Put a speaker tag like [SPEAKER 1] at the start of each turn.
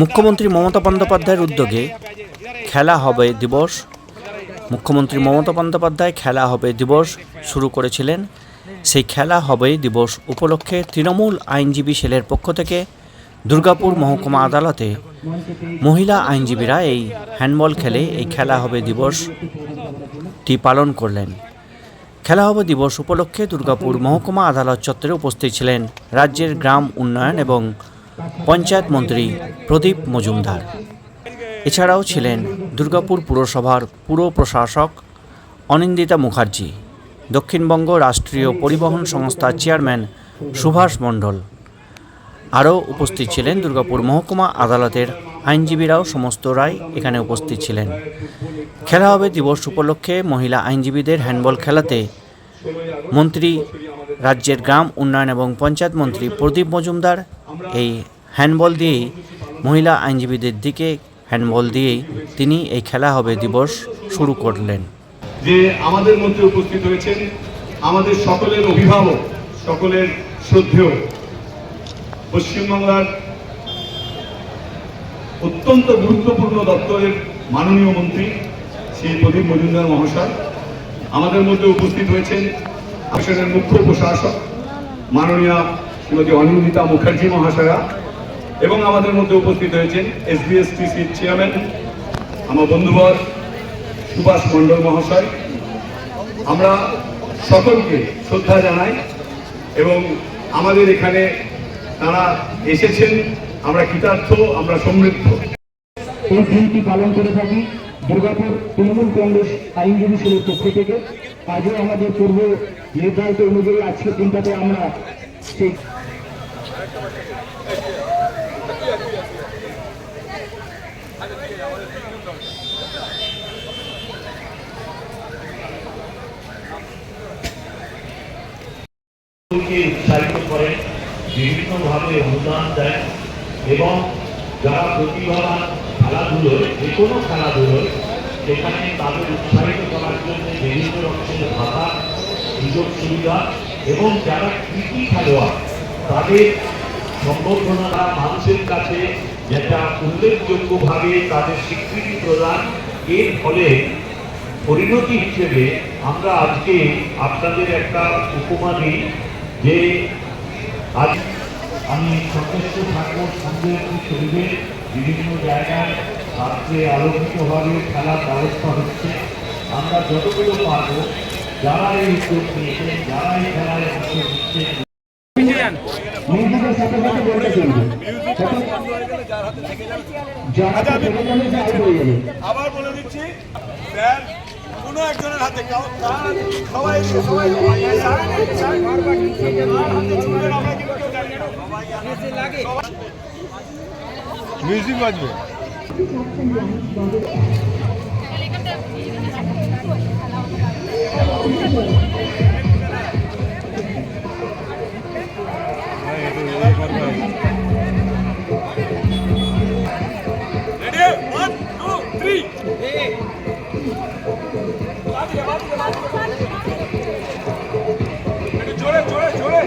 [SPEAKER 1] মুখ্যমন্ত্রী মমতা বন্দ্যোপাধ্যায়ের উদ্যোগে খেলা হবে দিবস। মুখ্যমন্ত্রী মমতা বন্দ্যোপাধ্যায় খেলা হবে দিবস শুরু করেছিলেন। সেই খেলা হবে দিবস উপলক্ষে তৃণমূল আইনজীবী সেলের পক্ষ থেকে দুর্গাপুর মহকুমা আদালতে মহিলা আইনজীবীরা এই হ্যান্ডবল খেলে এই খেলা হবে দিবসটি পালন করলেন। খেলা হবে দিবস উপলক্ষে দুর্গাপুর মহকুমা আদালত চত্বরে উপস্থিত ছিলেন রাজ্যের গ্রাম উন্নয়ন এবং পঞ্চায়েত মন্ত্রী প্রদীপ মজুমদার। এছাড়াও ছিলেন দুর্গাপুর পুরসভার পুর প্রশাসক অনিন্দিতা মুখার্জি, দক্ষিণবঙ্গ রাষ্ট্রীয় পরিবহন সংস্থার চেয়ারম্যান সুভাষ মণ্ডল। আরও উপস্থিত ছিলেন দুর্গাপুর মহকুমা আদালতের আইনজীবীরাও সমস্তরাই এখানে উপস্থিত ছিলেন। খেলা হবে দিবস উপলক্ষে মহিলা আইনজীবীদের হ্যান্ডবল খেলাতে মন্ত্রী রাজ্যের গ্রাম উন্নয়ন এবং পঞ্চায়েত মন্ত্রী প্রদীপ মজুমদার এই হ্যান্ডবল দিয়েই মহিলা আইনজীবীদের দিকে হ্যান্ডবল দিয়েই তিনি এই খেলা হবে দিবস শুরু করলেন।
[SPEAKER 2] যে আমাদের মধ্যে উপস্থিত হয়েছেন আমাদের সকলের অভিভাবক, সকলের শ্রদ্ধেয় পশ্চিমবাংলার অত্যন্ত গুরুত্বপূর্ণ দপ্তরের মাননীয় মন্ত্রী শ্রী প্রদীপ মজুমদার মহাশয়, আমাদের মধ্যে উপস্থিত হয়েছেন আসনের মুখ্য প্রশাসক মাননীয়া শ্রীমতী অনিন্দিতা মুখার্জি মহাশয়া, এবং আমাদের মধ্যে উপস্থিত হয়েছেন এসবিএসটিসির চেয়ারম্যান আমার বন্ধুবর সুভাষ মণ্ডল মহাশয়। আমরা সকলকে শ্রদ্ধা জানাই এবং আমাদের এখানে তারা এসেছেন, আমরা কৃতার্থ, আমরা সমৃদ্ধ।
[SPEAKER 3] এই দিনটি পালন করে থাকি দুর্গাপুর তৃণমূল কংগ্রেস আইনজীবী সেলের পক্ষ থেকে। আজও আমাদের পূর্ব নির্ধারিত অনুযায়ী আজকের দিনটাতে আমরা সেই
[SPEAKER 4] উৎসাহিত করেন, বিভিন্নভাবে অনুদান দেন এবং যারা প্রতিভাবান খেলাধুলোয়, যে কোনো খেলাধুলোয়, সেখানে তাদের উৎসাহিত করার জন্য বিভিন্ন রকমের ভাতা, সুযোগ সুবিধা এবং যারা কৃতি খেলোয়াড় তাদের সম্বর্ধনা মানুষের কাছে যেটা উল্লেখযোগ্যভাবে তাদের স্বীকৃতি প্রদান। এর ফলে পরিণতি হিসেবে আমরা আজকে আপনাদের একটা উপমা দিই যে আজ আমি সচেষ্ট থাকবো সঙ্গে শরীরে বিভিন্ন জায়গায় রাত্রে আলোকিতভাবে খেলার ব্যবস্থা হচ্ছে। আমরা যতগুলো পারবো যারা এই উদ্যোগ নিয়েছেন, যারা এই খেলায় অংশ নিচ্ছেন,
[SPEAKER 2] আবার বলে দিচ্ছি কোনো একজনের হাতে সবাই মিউজিক বাজবে। জোরে জোরে জোরে